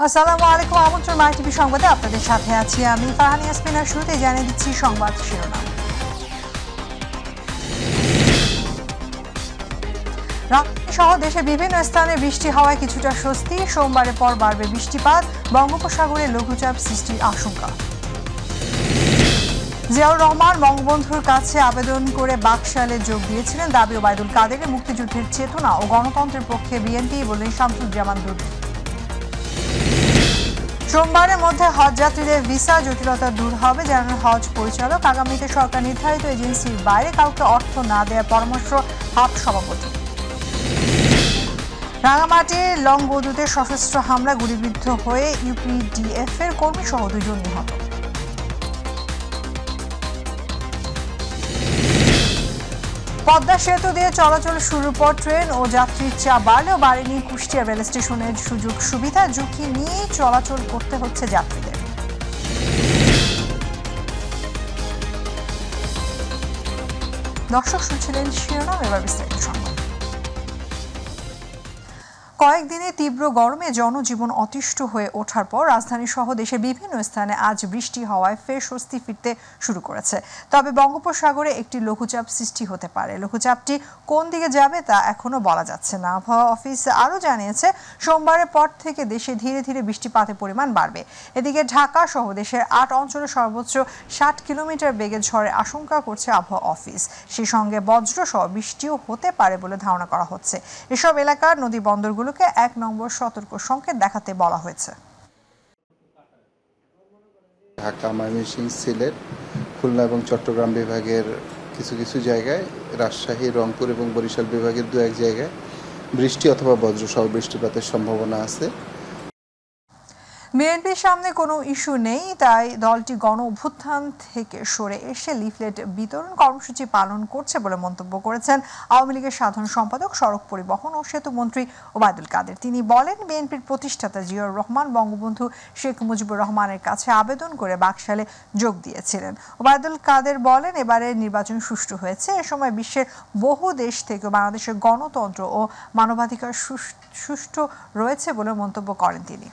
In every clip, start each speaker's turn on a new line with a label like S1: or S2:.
S1: আসসালামু আলাইকুম, আমন্ত্রণ মাই টিভি সংবাদে আপনাদের সাথে আছি আমি ফারহান ইয়াসমিন। শুরুতে জানিয়ে দিচ্ছি সংবাদ শিরোনাম। রাজধানী সহ দেশের বিভিন্ন স্থানে বৃষ্টি হওয়ায় কিছুটা স্বস্তি। সোমবারের পর বাড়বে বৃষ্টিপাত, বঙ্গোপসাগরে লঘুচাপ সৃষ্টির আশঙ্কা। জিয়াউর রহমান বঙ্গবন্ধুর কাছে আবেদন করে বাকশালে যোগ দিয়েছিলেন, দাবি ওবায়দুল কাদেরের। মুক্তিযুদ্ধের চেতনা ও গণতন্ত্রের পক্ষে বিএনপি, বললেন শামসুজ্জামান দুদু। সোমবারের মধ্যে হজ যাত্রীদের ভিসা জটিলতা দূর হবে, জানালেন হজ পরিচালক। আগামীতে সরকার নির্ধারিত এজেন্সির বাইরে কাউকে অর্থ না দেওয়ার পরামর্শ হাব সভাপতি। রাঙামাটির লংবদুতে সশস্ত্র হামলা, গুলিবিদ্ধ হয়ে ইউপিডিএফ এর কর্মী সহ 2 জন নিহত। পদ্মা সেতু দিয়ে চলাচল শুরুর পর ট্রেন ও যাত্রীর চাপ বাড়লেও বাড়েনি কুষ্টিয়া রেল স্টেশনের সুযোগ সুবিধা। ঝুঁকি নিয়েই চলাচল করতে হচ্ছে যাত্রীদের। দর্শক শুনছিলেন শিরোনাম, এবার বিস্তারিত সংবাদ। কয়েকদিনে তীব্র গরমে জনজীবন অতিষ্ঠ হয়ে ওঠার পর রাজধানী সহ দেশের বিভিন্ন স্থানে আজ বৃষ্টি হওয়ায় ফের স্বস্তি ফিরতে শুরু করেছে। তবে বঙ্গোপসাগরে একটি লঘুচাপ সৃষ্টি হতে পারে। লঘুচাপটি কোন দিকে যাবে তা এখনো বলা যাচ্ছে না। আবহাওয়া অফিস আরও জানিয়েছে, সোমবারের পর থেকে দেশে ধীরে ধীরে বৃষ্টিপাতের পরিমাণ বাড়বে। এদিকে ঢাকা সহ দেশের 8 অঞ্চলে সর্বোচ্চ 60 কিলোমিটার বেগে ঝড়ের আশঙ্কা করছে আবহাওয়া অফিস। সেই সঙ্গে বজ্রসহ বৃষ্টিও হতে পারে বলে ধারণা করা হচ্ছে। এসব এলাকার নদী বন্দরগুলো 1 নম্বর সতর্ক সংকেত দেখাতে বলা হয়েছে।
S2: ঢাকা, ময়মনসিংহ, সিলেট, খুলনা এবং চট্টগ্রাম বিভাগের কিছু কিছু জায়গায়, রাজশাহী, রংপুর এবং বরিশাল বিভাগের 2-1 জায়গায় বৃষ্টি অথবা বজ্রসহ বৃষ্টিপাতের সম্ভাবনা আছে।
S1: বিএনপির সামনে কোনো ইস্যু নেই, তাই দলটি গণ অভ্যুত্থান থেকে সরে এসে লিফলেট বিতরণ কর্মসূচি পালন করছে বলে মন্তব্য করেছেন আওয়ামী লীগের সাধারণ সম্পাদক, সড়ক পরিবহন ও সেতু মন্ত্রী ওবায়দুল কাদের। তিনি বলেন, বিএনপির প্রতিষ্ঠাতা জিয়াউর রহমান বঙ্গবন্ধু শেখ মুজিবুর রহমানের কাছে আবেদন করে বাকশালে যোগ দিয়েছিলেন। ওবায়দুল কাদের বলেন, এবারের নির্বাচন সুষ্ঠু হয়েছে। এ সময় বিশ্বের বহু দেশ থেকে বাংলাদেশের গণতন্ত্র ও মানবাধিকার সুষ্ঠু রয়েছে বলে মন্তব্য করেন তিনি।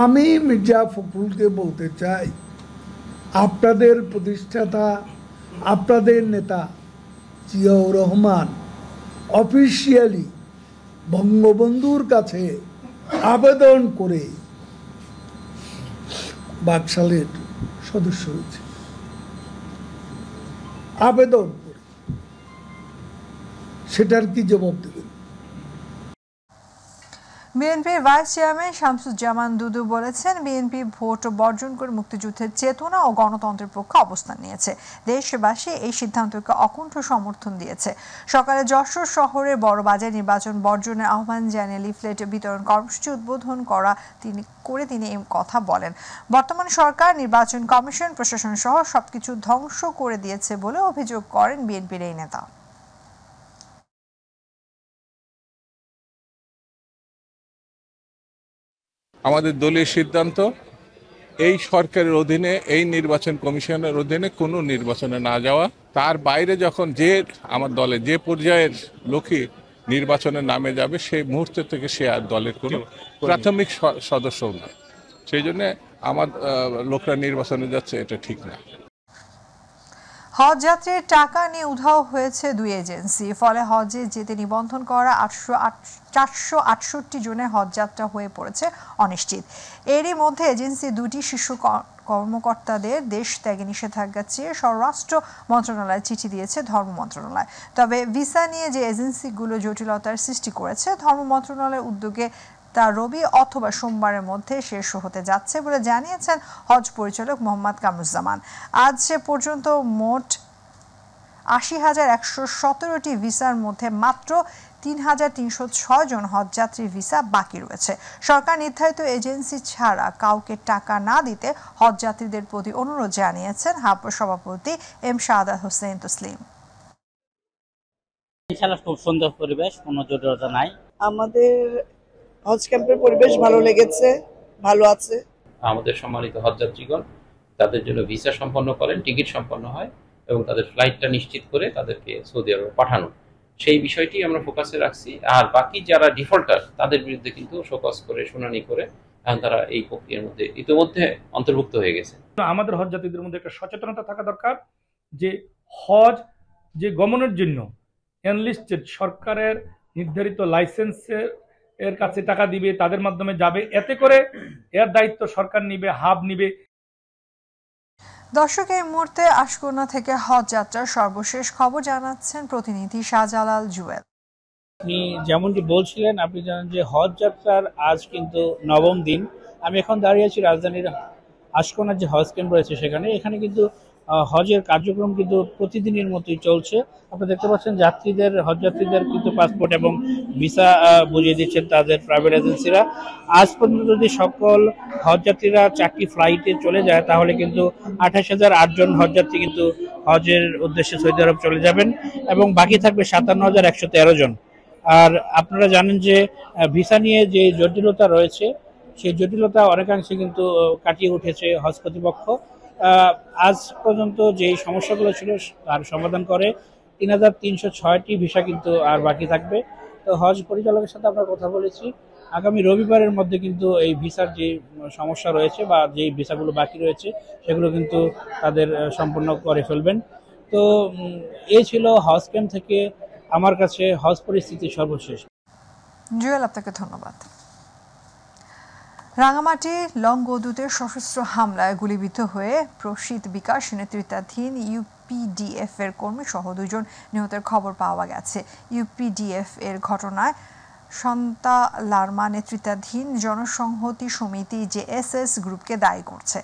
S3: আমি মির্জা ফখরুলকে বলতে চাই, আপনাদের প্রতিষ্ঠাতা, আপনাদের নেতা জিয়াউর রহমান অফিসিয়ালি বঙ্গবন্ধুর কাছে আবেদন করে বাকশালের সদস্য হয়েছে। আবেদন করে সেটার কি জবাব দেবেন?
S1: বিএনপির ভাইস চেয়ারম্যান শামসুজ্জামান দুদু বলেছেন, বিএনপি ভোট বর্জন করে মুক্তিযুদ্ধের চেতনা ও গণতন্ত্রের পক্ষে অবস্থান নিয়েছে। দেশবাসী এই সিদ্ধান্তকে অকুণ্ঠ সমর্থন দিয়েছে। সকালে যশোর শহরের বড়বাজার নির্বাচন বর্জনের আহ্বান জানিয়ে লিফলেট বিতরণ কর্মসূচি উদ্বোধন করে তিনি এই কথা বলেন। বর্তমান সরকার, নির্বাচন কমিশন, প্রশাসন সহ সবকিছু ধ্বংস করে দিয়েছে বলে অভিযোগ করেন বিএনপির এই নেতা।
S4: আমাদের দলীয় সিদ্ধান্ত, এই সরকারের অধীনে, এই নির্বাচন কমিশনের অধীনে কোনো নির্বাচনে না যাওয়া। তার বাইরে যখন আমার দলে যে পর্যায়ের লোকই নির্বাচনের নামে যাবে, সেই মুহূর্ত থেকে সে আর দলের কোনো প্রাথমিক সদস্যও না। সেই জন্য আমার লোকরা নির্বাচনে যাচ্ছে, এটা ঠিক না।
S1: হজ যাত্রীর টাকা নিয়ে উধাও হয়েছে 2 এজেন্সি। ফলে হজে যেতে নিবন্ধন করা 468 জনের হজ যাত্রা হয়ে পড়েছে অনিশ্চিত। এরই মধ্যে এজেন্সি 2টি শীর্ষ কর্মকর্তাদের দেশ ত্যাগে নিষেধাজ্ঞা চেয়ে স্বরাষ্ট্র মন্ত্রণালয়ে চিঠি দিয়েছে ধর্ম মন্ত্রণালয়। তবে ভিসা নিয়ে যে এজেন্সিগুলো জটিলতার সৃষ্টি করেছে, ধর্ম মন্ত্রণালয়ের উদ্যোগে তা রবি অথবা সোমবারের মধ্যে শেষ হতে যাচ্ছে বলে জানিয়েছেন হজ পরিচালক মোহাম্মদ কামরুজ্জামান। আজ সে পর্যন্ত মোট 80,117টি ভিসার মধ্যে মাত্র 3,306 জন হজযাত্রীর ভিসা বাকি রয়েছে। সরকার নির্ধারিত এজেন্সি ছাড়া কাউকে টাকা না দিতে হজযাত্রীদের প্রতি অনুরোধ জানিয়েছেন হাব সভাপতি এম শাহাদাত হোসেন তসলিম।
S5: ইনশাআল্লাহ খুব সুন্দর পরিবেশ, কোনো জটিলতা নাই।
S6: আমাদের হজ ক্যাম্পের পরিবেশ ভালো লেগেছে, ভালো আছে।
S7: আমাদের সম্মানিত হজযাত্রীগণ তাদের জন্য ভিসা সম্পন্ন করেন, টিকিট সম্পন্ন হয় এবং তাদের ফ্লাইটটা নিশ্চিত করে তাদেরকে সৌদি আরবে পাঠানো, সেই বিষয়টি আমরা ফোকাসে রাখছি। আর বাকি যারা ডিফল্টার তাদের বিরুদ্ধে কিন্তু ফোকাস করে শুনানি করে তারা এই প্রক্রিয়ার মধ্যে ইতিমধ্যে অন্তর্ভুক্ত হয়ে গেছে।
S8: আমাদের হজ যাত্রীদের মধ্যে একটা সচেতনতা থাকা দরকার যে হজ যে গমনের জন্য এনলিস্টেড সরকারের নির্ধারিত লাইসেন্সের এর কাছে টাকা দিবে, তাদের মাধ্যমে যাবে, এতে করে এর দায়িত্ব সরকার নিবে, হাব নিবে।
S1: দর্শক, এই মুহূর্তে আশকোনা থেকে হজ যাত্রার সর্বশেষ খবর জানাচ্ছেন প্রতিনিধি শাহজালাল জুয়েল।
S9: আপনি যেমনটি বলছিলেন, আপনি জানেন যে হজ যাত্রার আজ কিন্তু নবম দিন। আমি এখন দাঁড়িয়ে আছি রাজধানীর আশকোনার যে হজ ক্যাম্প রয়েছে সেখানে। এখানে কিন্তু হজের কার্যক্রম কিন্তু প্রতিদিনের মতোই চলছে। আপনারা দেখতে পাচ্ছেন হজ যাত্রীদের কিন্তু পাসপোর্ট এবং ভিসা বুঝিয়ে দিচ্ছেন তাদের প্রাইভেট এজেন্সিরা। আজ পর্যন্ত যদি সকল হজ যাত্রীরা 4টি ফ্লাইটে চলে যায় তাহলে কিন্তু 28,008 জন হজ যাত্রী কিন্তু হজের উদ্দেশ্যে সৌদি আরব চলে যাবেন এবং বাকি থাকবে 57,113 জন। আর আপনারা জানেন যে ভিসা নিয়ে যে জটিলতা রয়েছে সেই জটিলতা অনেকাংশে কিন্তু কাটিয়ে উঠেছে হজ কর্তৃপক্ষ। আজ পর্যন্ত যে সমস্যাগুলো ছিল তার সমাধান করে 3,306টি ভিসা কিন্তু আর বাকি থাকবে। তো হজ পরিচালকের সাথে আমরা কথা বলেছি, আগামী রবিবারের মধ্যে কিন্তু এই ভিসার যে সমস্যা রয়েছে বা যে ভিসাগুলো বাকি রয়েছে সেগুলো কিন্তু তাদের সম্পূর্ণ করে ফেলবেন। তো এই ছিল হজ ক্যাম্প থেকে আমার কাছে হজ পরিস্থিতি সর্বশেষ।
S1: জুয়েল, আপনাকে ধন্যবাদ। রাঙামাটি লংগদুতে সশস্ত্র হামলায় গুলিবিদ্ধ হয়ে প্রসিদ্ধ বিকাশ নেতৃত্বাধীন ইউপিডিএফ এর কর্মী সহ 2 জন নিহতের খবর পাওয়া গেছে। ইউপিডিএফ এর ঘটনায় সন্তা লার্মা নেতৃত্বাধীন জনসংহতি সমিতি জেএসএস গ্রুপকে দায়ী করছে।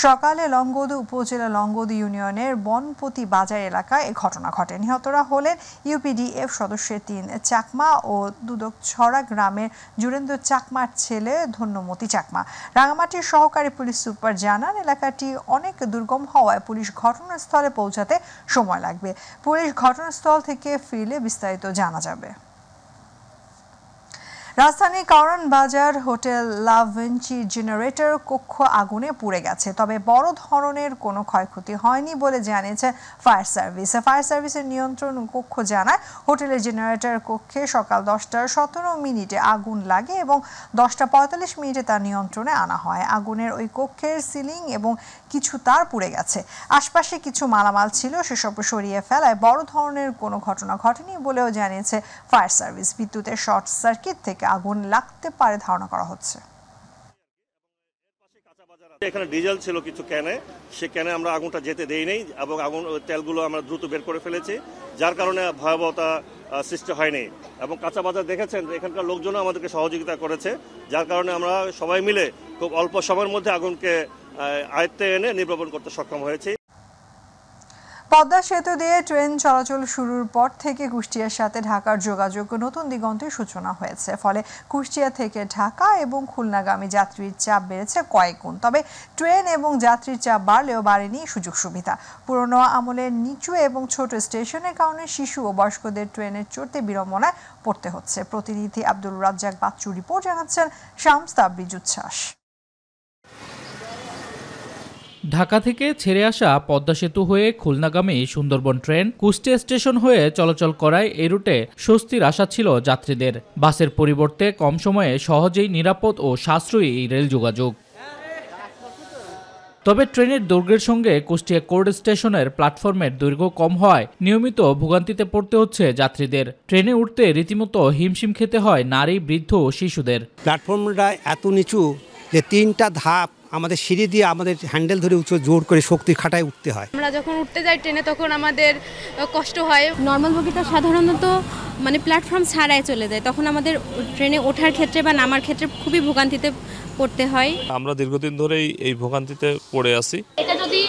S1: সকালে লংগদু উপজেলা লংগদু ইউনিয়নের বনপতি বাজার এলাকায় এই ঘটনা ঘটে। নিহতরা হলেন ইউপিডিএফ সদস্যের 3 চাকমা ও দুদকছড়া গ্রামের জুরেন্দ্র চাকমার ছেলে ধন্যমতি চাকমা। রাঙামাটির সহকারী পুলিশ সুপার জানান, এলাকাটি অনেক দুর্গম হওয়ায় পুলিশ ঘটনাস্থলে পৌঁছাতে সময় লাগবে। পুলিশ ঘটনাস্থল থেকে ফিরলে বিস্তারিত জানা যাবে। রাজধানীর কারণ বাজার হোটেল লাভেঞ্চি জেনারেটর কক্ষ আগুনে পুড়ে গেছে, তবে বড় ধরনের কোনো ক্ষয়ক্ষতি হয়নি বলে জানিয়েছে ফায়ার সার্ভিস। ফায়ার সার্ভিসের নিয়ন্ত্রণ কক্ষ জানায়, হোটেলের জেনারেটর কক্ষে সকাল 10:17 আগুন লাগে এবং 10:45 তা নিয়ন্ত্রণে আনা হয়। আগুনের ওই কক্ষের সিলিং এবং কিছু তার পুড়ে গেছে। আশপাশে কিছু মালামাল ছিল, সেসব সরিয়ে ফেলায় বড় ধরনের কোনো ঘটনা ঘটেনি বলেও জানিয়েছে ফায়ার সার্ভিস। বিদ্যুতের শর্ট সার্কিট থেকে আগুন লাগতে পারে ধারণা করা হচ্ছে।
S10: এখানে ডিজেল ছিল কিছু ক্যানে, সে ক্যানে আমরা আগুনটা যেতে দেই নাই এবং আগুন তেলগুলো আমরা দ্রুত বের করে ফেলেছি, যার কারণে ভয়াবহতা সৃষ্টি হয়নি। এবং কাঁচা বাজার দেখেছেন এখানকার লোকজন আমাদেরকে সহযোগিতা করেছে, যার কারণে আমরা সবাই মিলে খুব অল্প সময়ের মধ্যে আগুনকে আয়ত্তে এনে নির্বাপন করতে সক্ষম হয়েছি।
S1: পদ্মা সেতু দিয়ে ট্রেন চলাচল শুরুর পর থেকে কুষ্টিয়ার সাথে ঢাকার যোগাযোগ নতুন দিগন্তের সূচনা হয়েছে। ফলে কুষ্টিয়া থেকে ঢাকা এবং খুলনাগামী যাত্রীর চাপ বেড়েছে কয়েক গুণ। তবে ট্রেন এবং যাত্রীর চাপ বাড়লেও বাড়েনি সুযোগ সুবিধা। পুরনো আমলের নিচু এবং ছোট স্টেশনের কারণে শিশু ও বয়স্কদের ট্রেনে চড়তে বিড়ম্বনায় পড়তে হচ্ছে। প্রতিনিধি আব্দুল রাজ্জাক বাচ্চু রিপোর্ট জানাচ্ছেন শামস তাবরিজ উচ্ছ্বাস।
S11: ঢাকা থেকে ছেড়ে আসা পদ্মা সেতু হয়ে খুলনাগামী সুন্দরবন ট্রেন কুষ্টিয়া স্টেশন হয়ে চলাচল করায় এই রুটে স্বস্তির আশা ছিল যাত্রীদের। বাসের পরিবর্তে কম সময়ে সহজেই নিরাপদ ও সাশ্রয়ী এই রেল যোগাযোগ। তবে ট্রেনের দৈর্ঘ্যের সঙ্গে কুষ্টিয়া কোর্ট স্টেশনের প্ল্যাটফর্মের দৈর্ঘ্য কম হওয়ায় নিয়মিত ভোগান্তিতে পড়তে হচ্ছে যাত্রীদের। ট্রেনে উঠতে রীতিমতো হিমশিম খেতে হয় নারী, বৃদ্ধ ও শিশুদের।
S12: প্ল্যাটফর্মটা এত নিচু যে 3টা ধাপ আমাদের সিঁড়ি দিয়ে আমাদের হ্যান্ডেল ধরে উঁচু জোর করে শক্তি খাটায় উঠতে হয়।
S13: আমরা যখন উঠতে যাই ট্রেনে তখন আমাদের কষ্ট হয়। নর্মাল বগিটা সাধারণত প্ল্যাটফর্ম ছাড়াই চলে যায়, তখন আমাদের ট্রেনে ওঠার ক্ষেত্রে বা নামার ক্ষেত্রে খুবই ভোগান্তিতে পড়তে হয়।
S14: আমরা দীর্ঘদিন ধরেই এই ভোগান্তিতে পড়ে আছি।
S13: এটা যদি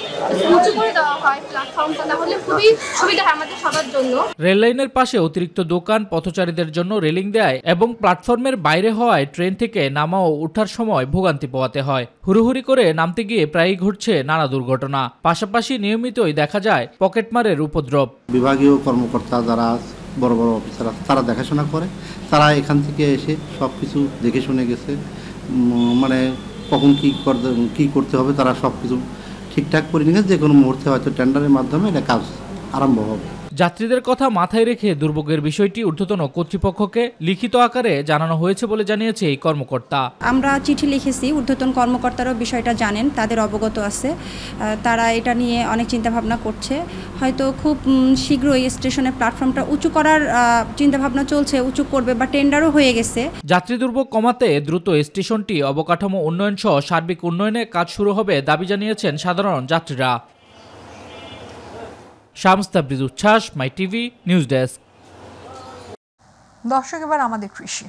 S13: উঁচু করে দেওয়া হয় প্ল্যাটফর্মটা তাহলে খুবই সুবিধা হয় আমাদের সবার জন্য।
S11: রেল লাইনের পাশে অতিরিক্ত দোকান, পথচারীদের জন্য রেলিং দেয় এবং প্ল্যাটফর্মের বাইরে হওয়ায় ট্রেন থেকে নামা ও ওঠার সময় ভোগান্তি পোহাতে হয়। হুড়োহুড়ি করে নামতে গিয়ে প্রায়ই ঘটছে নানা দুর্ঘটনা। পাশাপাশি নিয়মিতই দেখা যায় পকেটমারের উপদ্রব।
S15: বিভাগীয় কর্মকর্তা যারা বড় বড় অফিসার তারা দেখাশোনা করে, তারা এখান থেকে এসে সব কিছু দেখে শুনে গেছে, কখন কী করতে হবে তারা সব কিছু ঠিকঠাক করে নিয়ে গেছে। যে কোনো মুহূর্তে হয়তো টেন্ডারের মাধ্যমে এটা কাজ আরম্ভ হবে।
S11: যাত্রীদের কথা মাথায় রেখে দুর্ভোগের বিষয়টি ঊর্ধ্বতন কর্তৃপক্ষকে লিখিত আকারে জানানো হয়েছে বলে জানিয়েছে এই কর্মকর্তা।
S16: আমরা চিঠি লিখেছি, ঊর্ধ্বতন কর্মকর্তারাও বিষয়টা জানেন, তাদের অবগত আছে, তারা এটা নিয়ে অনেক চিন্তাভাবনা করছে। হয়তো খুব শীঘ্রই স্টেশনের প্ল্যাটফর্মটা উঁচু করার চিন্তাভাবনা চলছে, উঁচু করবে বা টেন্ডারও হয়ে গেছে।
S11: যাত্রী দুর্ভোগ কমাতে দ্রুত স্টেশনটি অবকাঠামো উন্নয়ন সহ সার্বিক উন্নয়নে কাজ শুরু হবে দাবি জানিয়েছেন সাধারণ যাত্রীরা। শামস তাবরিজ উচ্ছ্বাস, মাই টিভি নিউজ ডেস্ক।
S1: দর্শক, এবার আমাদের কৃষি।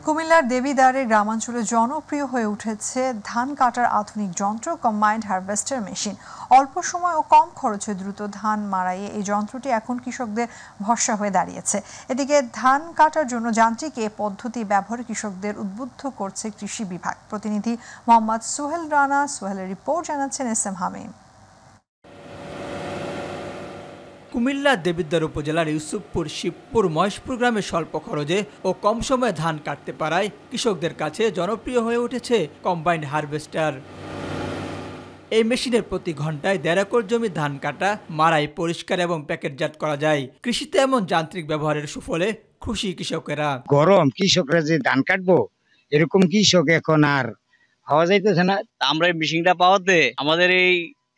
S1: কুমিল্লার দেবিদ্বারে গ্রামাঞ্চলে জনপ্রিয় হয়ে উঠেছে ধান কাটার আধুনিক যন্ত্র কম্বাইন্ড হারভেস্টার মেশিন। অল্প সময় ও কম খরচে দ্রুত ধান মাড়াইয়ে এই যন্ত্রটি এখন কৃষকদের ভরসা হয়ে দাঁড়িয়েছে। এদিকে ধান কাটার জন্য যান্ত্রিক এ পদ্ধতি ব্যবহারে কৃষকদের উদ্বুদ্ধ করছে কৃষি বিভাগ। প্রতিনিধি মোহাম্মদ সোহেল রানা সোহেলের রিপোর্ট, জানাচ্ছেন এস.এম. হামিম।
S17: কুমিল্লা দেবিদ্বার উপজেলার ইউসুফপুর, শিবপুর, মহেশপুর গ্রামে স্বল্প খরচে ও কম সময়ে ধান কাটতে পারায় কৃষকদের কাছে জনপ্রিয় হয়ে উঠেছে কম্বাইন্ড হারভেস্টার। এই মেশিনের প্রতি ঘন্টায় 1.5 একর জমি ধান কাটা, মাড়াই, পরিষ্কার এবং প্যাকেটজাত করা যায়। কৃষিতে এমন যান্ত্রিক ব্যবহারের সুফলে খুশি কৃষকেরা।
S18: গরম কৃষকরা যে ধান কাটবো এরকম কৃষক এখন আর হওয়া যাইতেছে না।
S19: আমরা এই মেশিনটা পাওয়াতে আমাদের এই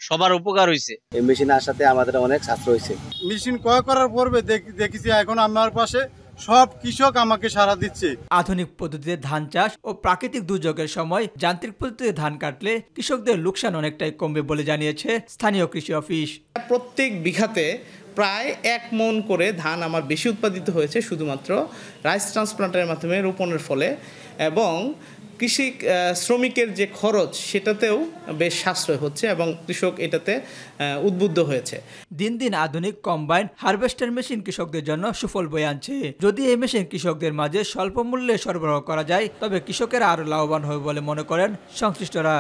S19: সবার উপকার হয়েছে।
S20: এই মেশিন আসাতে আমাদের অনেক সাশ্রয় হয়েছে।
S21: মেশিন ক্রয় করার পূর্বে দেখেছি এখন আমার পাশে সব কৃষক আমাকে সাড়া দিচ্ছে।
S17: আধুনিক পদ্ধতিতে ধান চাষ ও প্রাকৃতিক দুর্যোগের সময় যান্ত্রিক পদ্ধতিতে ধান কাটলে কৃষকদের লোকসান অনেকটাই কমবে বলে জানিয়েছে স্থানীয় কৃষি অফিস।
S22: প্রত্যেক বিঘাতে প্রায় 1 মণ করে ধান আমার বেশি উৎপাদিত হয়েছে শুধুমাত্র রাইস ট্রান্সপ্লান্টের মাধ্যমে রোপণের ফলে, এবং কৃষি শ্রমিকের যে খরচ সেটাতেও বেশ সাশ্রয় হচ্ছে এবং কৃষক এটাতে উদ্বুদ্ধ হয়েছে।
S17: দিন দিন আধুনিক কম্বাইন্ড হারভেস্টার মেশিন কৃষকদের জন্য সুফল বয়ে আনছে। যদি এই মেশিন কৃষকদের মাঝে স্বল্প মূল্যে সরবরাহ করা যায় তবে কৃষকেরা আরও লাভবান হবে বলে মনে করেন সংশ্লিষ্টরা।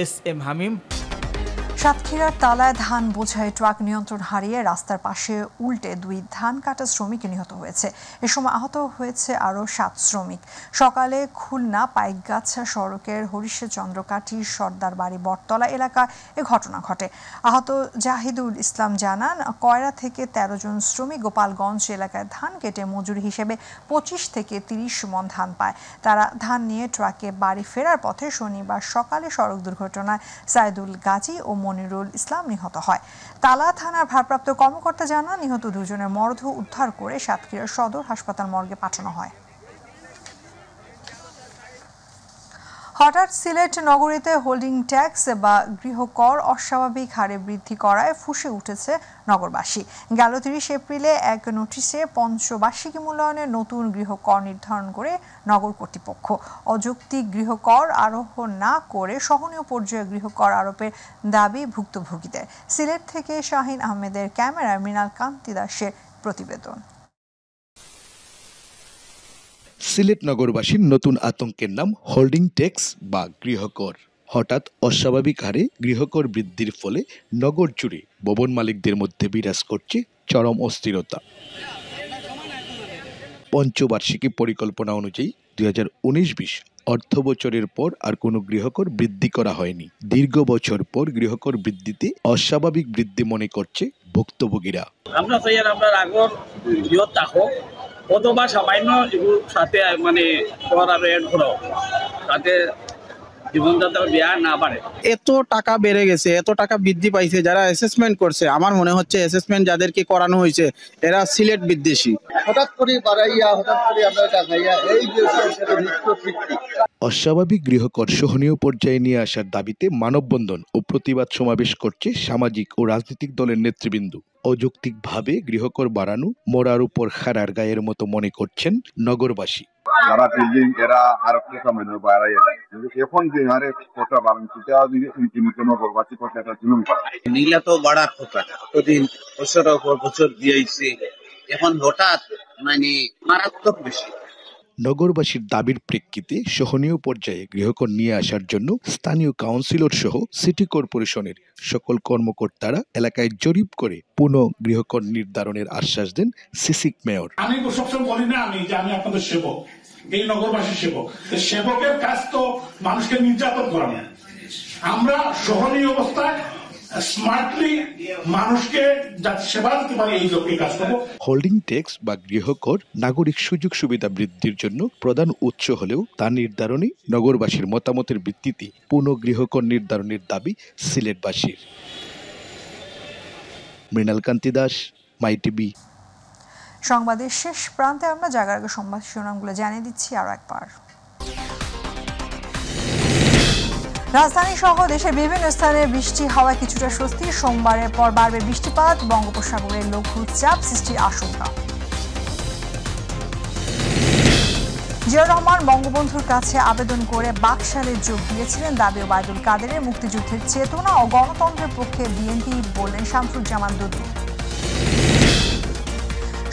S17: এস.এম. হামিম।
S1: সাতক্ষীরার তালায় ধান বোঝাই ট্রাক নিয়ন্ত্রণ হারিয়ে রাস্তার পাশে উল্টে 2 ধান কাটা শ্রমিক নিহত হয়েছে। এ সময় আহত হয়েছে আরও 7 শ্রমিক। সকালে খুলনা পাইকগাছা সড়কের হরিশে চন্দ্রকাঠি সর্দার বাড়ি বটতলা এলাকায় এ ঘটনা ঘটে। আহত জাহিদুল ইসলাম জানান, কয়রা থেকে 13 জন শ্রমিক গোপালগঞ্জ এলাকায় ধান কেটে মজুরি হিসেবে 25 থেকে 30 মণ ধান পায়। তারা ধান নিয়ে ট্রাকে বাড়ি ফেরার পথে শনিবার সকালে সড়ক দুর্ঘটনায় সাইদুল গাজী ও মনিরুল ইসলাম নিহত হয়। তালা থানার ভারপ্রাপ্ত কর্মকর্তা জানান, নিহত 2 জনের মরদেহ উদ্ধার করে সাতক্ষীরা সদর হাসপাতাল মর্গে পাঠানো হয়। হঠাৎ সিলেট নগরীতে হোল্ডিং ট্যাক্স বা গৃহকর অস্বাভাবিক হারে বৃদ্ধি করায় ফুঁসে উঠেছে নগরবাসী। গেল 30 এপ্রিলে এক নোটিশে পঞ্চবার্ষিকী মূল্যায়নের নতুন গৃহকর নির্ধারণ করে নগর কর্তৃপক্ষ। অযৌক্তিক গৃহকর আরোহ না করে সহনীয় পর্যায়ে গৃহকর আরোপের দাবি ভুক্তভোগীদের। সিলেট থেকে শাহিন আহমেদের ক্যামেরায় মৃণাল কান্তি দাসের প্রতিবেদন।
S23: সিলেট নগরবাসীর নতুন আতঙ্কের নাম হোল্ডিং ট্যাক্স বা গৃহকর। হঠাৎ অস্বাভাবিক হারে গৃহকর বৃদ্ধির ফলে নগর জুড়ে ভবন মালিকদের মধ্যে বিরাজ করছে চরম অস্থিরতা। পঞ্চবার্ষিকী পরিকল্পনা অনুযায়ী 2019-20 অর্থ বছরের পর আর কোনো গৃহকর বৃদ্ধি করা হয়নি। দীর্ঘ বছর পর গৃহকর বৃদ্ধিতে অস্বাভাবিক বৃদ্ধি মনে করছে ভুক্তভোগীরা।
S19: আমরা চাই আপনার আগর বৃহৎ থাকুক অথবা সামান্য এগুলোর সাথে মানে তাতে জীবনযাত্রা ব্যয় না বাড়ে।
S22: এত টাকা বেড়ে গেছে, এত টাকা বৃদ্ধি পাইছে, যারা অ্যাসেসমেন্ট করছে আমার মনে হচ্ছে অ্যাসেসমেন্ট যাদেরকে করানো হয়েছে এরা সিলেট বিদ্বেষী।
S20: হঠাৎ করে বাড়াইয়া হঠাৎ করে আমরা দেখাইয়া এই যে
S23: অস্বাভাবিক গৃহকর সহনীয় পর্যায়ে নিয়ে আসার দাবিতে মানববন্ধন ও প্রতিবাদ সমাবেশ করছে সামাজিক ও রাজনৈতিক দলের নেতৃবৃন্দ। অযৌক্তিকভাবে গৃহকর বাড়ানো মরার উপর খাড়ার গায়ের মতো মনে করছেন নগরবাসী।
S24: যারা বিল্ডিং এরা আরো সামান্য বাড়াই এখন যে হারে কথা বাড়ান সেটা নগরবাসী কথাটা জুলুম করে।
S25: নীলা তো বাড়ার কথা এতদিন বছরের পর বছর দিয়েছে, এখন হঠাৎ মানে মারাত্মক বেশি।
S23: নগরবাসীর দাবির প্রেক্ষিতে সহনীয় পর্যায়ে গৃহকর নিয়ে আসার জন্য স্থানীয় কাউন্সিলর সহ সিটি কর্পোরেশনের সকল কর্মকর্তারা এলাকায় জরিপ করে পুনঃ গৃহকর নির্ধারণের আশ্বাস দেন সিসিক মেয়র।
S2: আমি সবসময় বলি না যে আমি আপনাদের সেবক, এই নগরবাসীর সেবক। সেবকের কাজ তো মানুষকে নির্যাতন করা না। আমরা সহনীয় অবস্থায় স্মার্টলি মানুষকে যাতে সেবা দিতে পারে এই লক্ষ্যে কাজ করব।
S23: হোল্ডিং ট্যাক্স বা গৃহকর নাগরিক সুযোগ সুবিধা বৃদ্ধির জন্য প্রধান উৎস হলেও তা নির্ধারণে নগরবাসীর মতামতের ভিত্তিতে পুনঃ গৃহকর নির্ধারণের দাবি সিলেটবাসীর। মৃণাল কান্তি দাস, মাই টিভি।
S1: সংবাদের শেষ প্রান্তে আমরা জাগার আগে সংবাদ শিরোনামগুলো জানিয়ে দিচ্ছি আরো একবার। রাজধানী সহ দেশের বিভিন্ন স্থানে বৃষ্টি হওয়ায় কিছুটা স্বস্তি। সোমবারের পর বাড়বে বৃষ্টিপাত, বঙ্গোপসাগরে লঘুচাপ সৃষ্টির আশঙ্কা। জিয়াউর রহমান বঙ্গবন্ধুর কাছে আবেদন করে বাকশালে যোগ দিয়েছিলেন, দাবি ওবায়দুল কাদেরের। মুক্তিযুদ্ধের চেতনা ও গণতন্ত্রের পক্ষে বিএনপি, বললেন শামসুজ্জামান দুদু।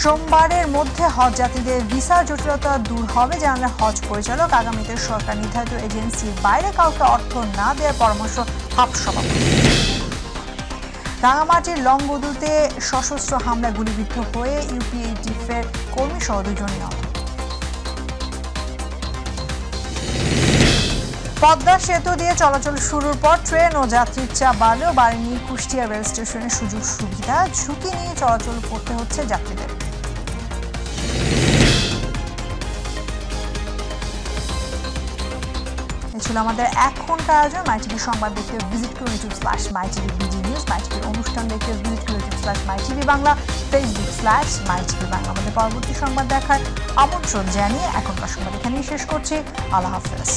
S1: সোমবারের মধ্যে হজ যাত্রীদের ভিসা জটিলতা দূর হবে, জানালেন হজ পরিচালক। আগামীতে সরকার নির্ধারিত এজেন্সির বাইরে কাউকে অর্থ না দেওয়ার পরামর্শ হাব সভাপতি। রাঙামাটির লংগদুতে সশস্ত্র হামলায় গুলিবিদ্ধ হয়ে ইউপিএটিএফের কর্মী সহ 2 জন নিহত। পদ্মা সেতু দিয়ে চলাচল শুরুর পর ট্রেন ও যাত্রীর চাপ বাড়লেও বাড়েনি কুষ্টিয়া রেল স্টেশনের সুযোগ সুবিধা। ঝুঁকি নিয়ে চলাচল করতে হচ্ছে যাত্রীদের। এ ছিল আমাদের 1 ঘন্টার আয়োজন। মাইটিভি সংবাদ দেখতে ভিজিট করুন youtube/mytvbd নিউজ, মাইটিভি অনুষ্ঠান দেখতে ভিজিট করুন youtube/mytv বাংলা, facebook/mytv বাংলা। আমাদের পরবর্তী সংবাদ দেখার আমন্ত্রণ জানিয়ে এখনকার সংবাদ এখানেই শেষ করছি। আল্লাহ হাফেজ।